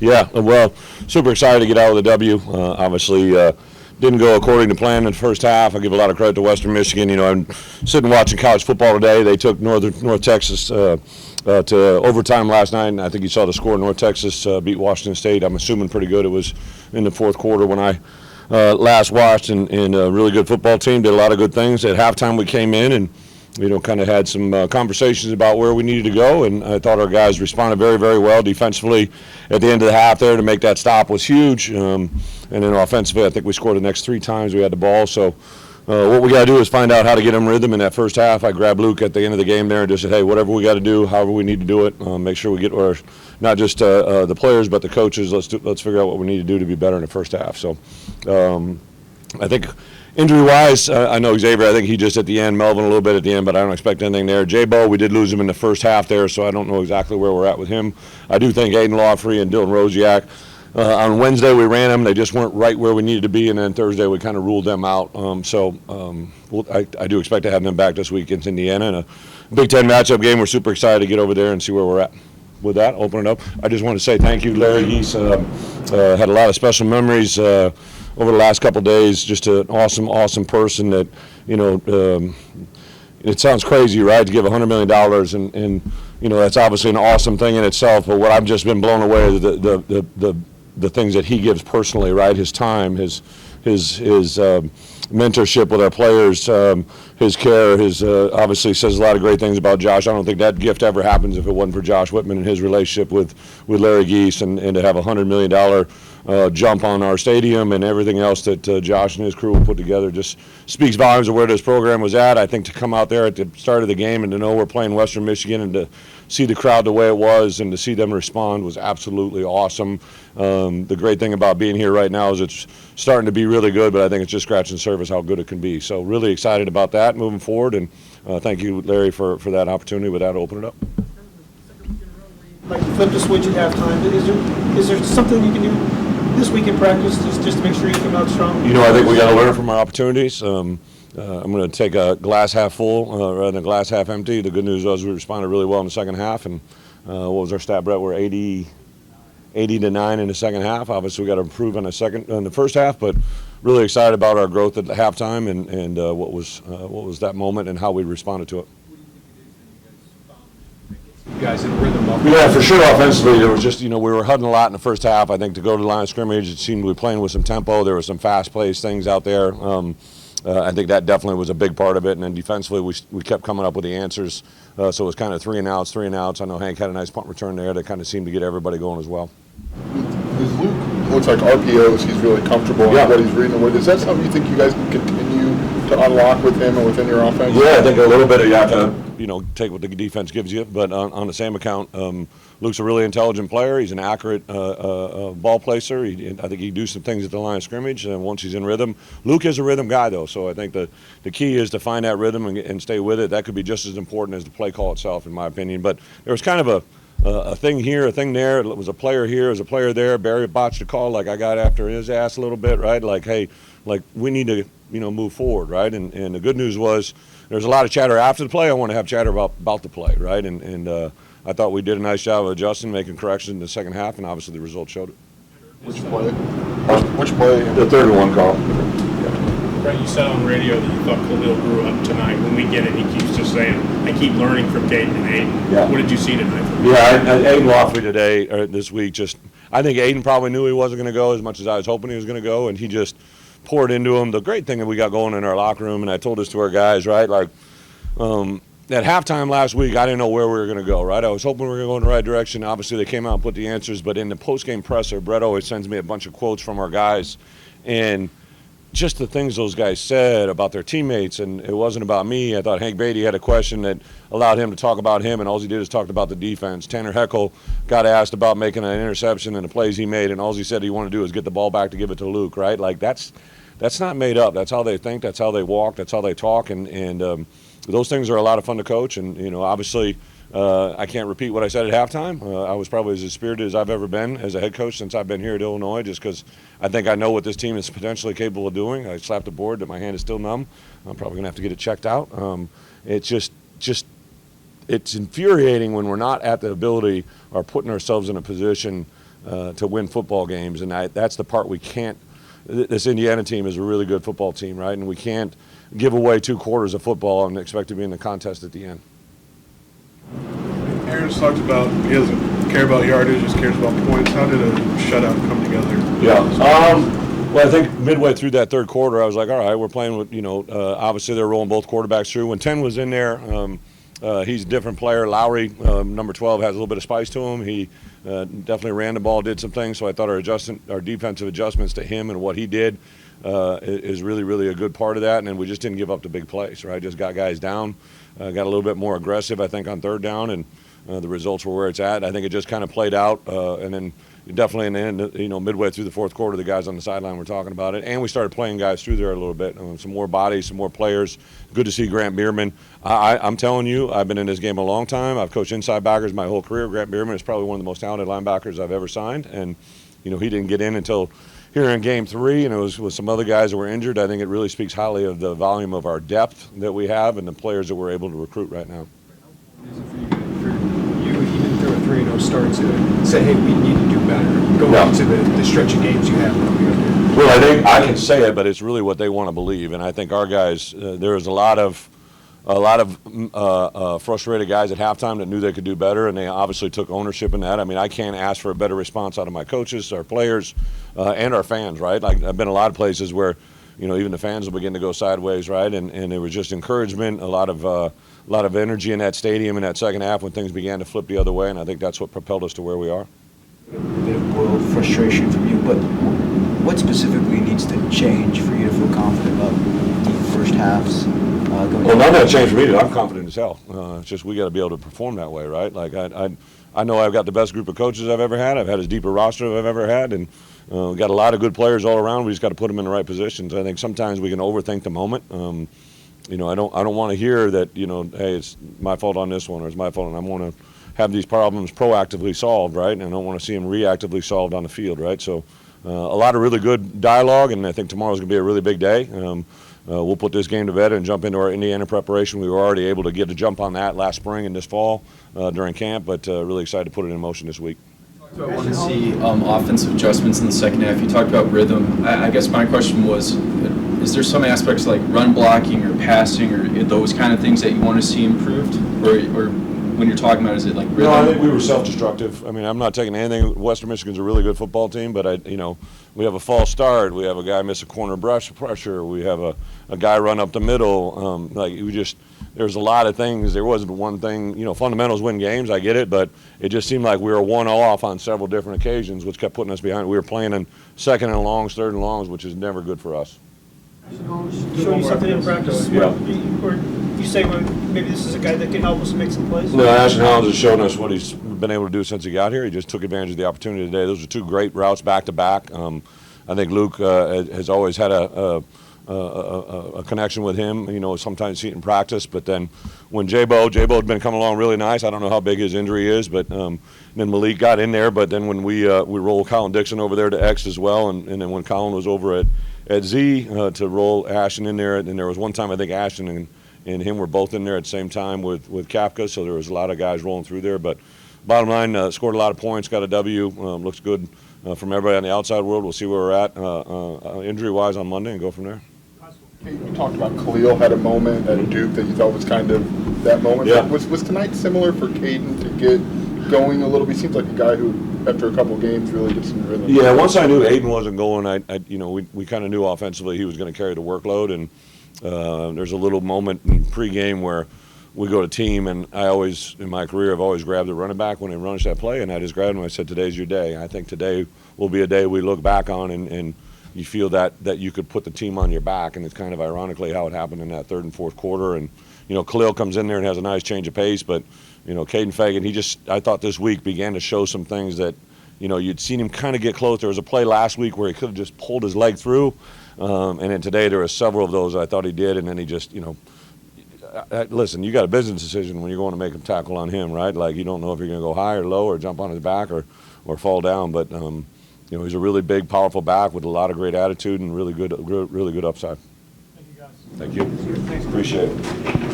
Yeah, well, super excited to get out with a W. Obviously, didn't go according to plan in the first half. I give a lot of credit to Western Michigan. You know, I'm sitting watching college football today. They took North Texas to overtime last night, and I think you saw the score. North Texas beat Washington State. I'm assuming pretty good. It was in the fourth quarter when I last watched, and a really good football team. Did a lot of good things. At halftime, we came in and kind of had some conversations about where we needed to go, and I thought our guys responded very, very well defensively. At the end of the half there to make that stop was huge, and then offensively I think we scored the next 3 times we had the ball. So what we got to do is find out how to get them rhythm in that first half. I grabbed Luke at the end of the game there and just said, hey, whatever we got to do, however we need to do it, make sure we get not just the players but the coaches. Let's figure out what we need to do to be better in the first half. So I think injury-wise, I know Xavier, I think he just at the end, Melvin a little bit at the end, but I don't expect anything there. J-Bo, we did lose him in the first half there, so I don't know exactly where we're at with him. I do think Aiden Lawfrey and Dylan Rosiak, on Wednesday we ran them. They just weren't right where we needed to be, and then Thursday we kind of ruled them out. I do expect to have them back this week against Indiana in a Big Ten matchup game. We're super excited to get over there and see where we're at. With that, open it up. I just want to say thank you, Larry Geese. Had a lot of special memories over the last couple of days. Just an awesome person that, it sounds crazy, right, to give $100 million, and that's obviously an awesome thing in itself. But what I've just been blown away is the things that he gives personally, right? His time, his mentorship with our players, his care, obviously says a lot of great things about Josh. I don't think that gift ever happens if it wasn't for Josh Whitman and his relationship with Larry Geese, and to have a $100 million jump on our stadium and everything else that Josh and his crew will put together just speaks volumes of where this program was at. I think to come out there at the start of the game and to know we're playing Western Michigan and to see the crowd the way it was and to see them respond was absolutely awesome. The great thing about being here right now is it's starting to be really good, but I think it's just scratching the surface how good it can be. So really excited about that moving forward, and thank you, Larry, for that opportunity. With that, I'll open it up. Like flip the switch at halftime. Is there something you can do this week in practice just to make sure you come out strong? I think we got to learn from our opportunities. I'm going to take a glass half full rather than a glass half empty. The good news was we responded really well in the second half, and what was our stat, Brett? We're 80 to 9 in the second half. Obviously, we got to improve in the first half, but really excited about our growth at the halftime and what was that moment and how we responded to it. You guys in rhythm up. Yeah, for sure. Offensively, there was just we were huddling a lot in the first half. I think to go to the line of scrimmage, it seemed we were playing with some tempo. There were some fast-paced things out there. I think that definitely was a big part of it. And then defensively, we kept coming up with the answers. So it was kind of 3 and outs. I know Hank had a nice punt return there that kind of seemed to get everybody going as well. Does Luke looks like RPOs? He's really comfortable in what he's reading. Is that something you think you guys can continue to unlock with him and within your offense? Yeah, I think a little bit. You have to take what the defense gives you. But on the same account, Luke's a really intelligent player. He's an accurate ball placer. I think he can do some things at the line of scrimmage, and once he's in rhythm. Luke is a rhythm guy, though, so I think the key is to find that rhythm and stay with it. That could be just as important as the play call itself, in my opinion. But there was kind of a thing here, a thing there. It was a player here, it was a player there. Barry botched a call like I got after his ass a little bit, right? Like, hey, we need to move forward, right? And the good news was there's a lot of chatter after the play. I want to have chatter about the play, right? And I thought we did a nice job of adjusting, making corrections in the second half, and obviously the result showed it. Which play? Which play? The third and one call. Brett, you said on the radio that you thought Khalil grew up tonight. When we get it, he keeps just saying, I keep learning from Caden and Aiden. Yeah. What did you see tonight from him? Yeah, Aiden Lawfrey today, or this week, I think Aiden probably knew he wasn't going to go as much as I was hoping he was going to go, and he just poured into him. The great thing that we got going in our locker room, and I told this to our guys, right, at halftime last week, I didn't know where we were going to go, right? I was hoping we were going to go in the right direction. Obviously, they came out and put the answers, but in the postgame presser, Brett always sends me a bunch of quotes from our guys, and just the things those guys said about their teammates, and it wasn't about me. I thought Hank Beatty had a question that allowed him to talk about him, and all he did is talk about the defense. Tanner Heckel got asked about making an interception and the plays he made, and all he said he wanted to do is get the ball back to give it to Luke, right? That's not made up. That's how they think. That's how they walk. That's how they talk, and those things are a lot of fun to coach. And obviously, I can't repeat what I said at halftime. I was probably as spirited as I've ever been as a head coach since I've been here at Illinois, just because I think I know what this team is potentially capable of doing. I slapped the board that my hand is still numb. I'm probably going to have to get it checked out. It's it's infuriating when we're not at the ability or putting ourselves in a position to win football games, and that's the part we can't. This Indiana team is a really good football team, right? And we can't give away 2 quarters of football and expect to be in the contest at the end. Aaron's talked about he doesn't care about yardage, just cares about points. How did a shutout come together? Yeah. Well, I think midway through that third quarter, I was like, all right, we're playing with, obviously they're rolling both quarterbacks through. When 10 was in there, he's a different player. Lowry, number 12, has a little bit of spice to him. He definitely ran the ball, did some things. So I thought our defensive adjustments to him and what he did is really, really a good part of that. And then we just didn't give up the big plays, right? Just got guys down, got a little bit more aggressive, I think, on third down, and the results were where it's at. I think it just kind of played out, and then definitely in the end, midway through the fourth quarter, the guys on the sideline were talking about it, and we started playing guys through there a little bit. Some more bodies, some more players. Good to see Grant Bierman. I'm telling you, I've been in this game a long time. I've coached inside backers my whole career. Grant Bierman is probably one of the most talented linebackers I've ever signed, and he didn't get in until here in Game 3, and it was with some other guys that were injured. I think it really speaks highly of the volume of our depth that we have and the players that we're able to recruit right now. Even through a 3-0 start to say, hey, we need to do better going into the stretch of games you have coming up here? Well, I think I can say it, but it's really what they want to believe, and I think our guys. There was a lot of frustrated guys at halftime that knew they could do better, and they obviously took ownership in that. I mean, I can't ask for a better response out of my coaches, our players, and our fans, right? Like, I've been a lot of places where, even the fans will begin to go sideways, right? And there was just encouragement, a lot of energy in that stadium in that second half when things began to flip the other way, and I think that's what propelled us to where we are. A bit of boiled frustration from you, but what specifically needs to change for you to feel confident about deep first halves? Well, none of that changed for me. I'm confident as hell. It's just we got to be able to perform that way, right? Like I know I've got the best group of coaches I've ever had. I've had as deep a roster as I've ever had, and we've got a lot of good players all around. We just got to put them in the right positions. I think sometimes we can overthink the moment. I don't want to hear that, hey, it's my fault on this one or it's my fault, and I want to have these problems proactively solved, right? And I don't want to see them reactively solved on the field, right? So a lot of really good dialogue, and I think tomorrow's going to be a really big day. We'll put this game to bed and jump into our Indiana preparation. We were already able to get a jump on that last spring and this fall during camp, but really excited to put it in motion this week. I want to see offensive adjustments in the second half. You talked about rhythm. I guess my question was, is there some aspects like run blocking or passing or those kind of things that you want to see improved? Or when you're talking about, is it like rhythm? No, I think we were self-destructive. I mean, I'm not taking anything. Western Michigan's a really good football team, but we have a false start. We have a guy miss a corner pressure. We have a guy run up the middle. There's a lot of things. There wasn't one thing. Fundamentals win games. I get it, but it just seemed like we were one off on several different occasions, which kept putting us behind. We were playing in second and longs, third and longs, which is never good for us. Show you something in practice? Yeah. Or you say, well, maybe this is a guy that can help us make some plays? No, Ashton Hollins has shown us what he's been able to do since he got here. He just took advantage of the opportunity today. Those are 2 great routes back to back. I think Luke has always had a connection with him. Sometimes see it in practice, but then when J-Bo's been coming along really nice. I don't know how big his injury is, but then Malik got in there. But then when we rolled Colin Dixon over there to X as well, and then when Colin was over at Z to roll Ashton in there, and there was one time I think Ashton and him were both in there at the same time with Kapka, so there was a lot of guys rolling through there. But bottom line, scored a lot of points, got a W, looks good from everybody on the outside world. We'll see where we're at injury-wise on Monday and go from there. You talked about Khalil had a moment at Duke that you thought was kind of that moment. Yeah. Was tonight similar for Caden to get going a little bit? He seems like a guy who, after a couple games, really gets some rhythm. Yeah, once I knew Aiden wasn't going, we kind of knew offensively he was going to carry the workload, and there's a little moment in pregame where we go to team, and I always, in my career, I've always grabbed the running back when he runs that play, and I just grabbed him and I said, today's your day. I think today will be a day we look back on and you feel that you could put the team on your back, and it's kind of ironically how it happened in that third and fourth quarter. And Khalil comes in there and has a nice change of pace, but Caden Fagan, I thought this week began to show some things that you'd seen him kind of get close. There was a play last week where he could have just pulled his leg through, and then today there were several of those I thought he did, and then he just listen, you got a business decision when you're going to make a tackle on him, right? Like, you don't know if you're going to go high or low or jump on his back or fall down, but he's a really big, powerful back with a lot of great attitude and really good upside. Thank you, guys. Thank you. Thanks. Appreciate it.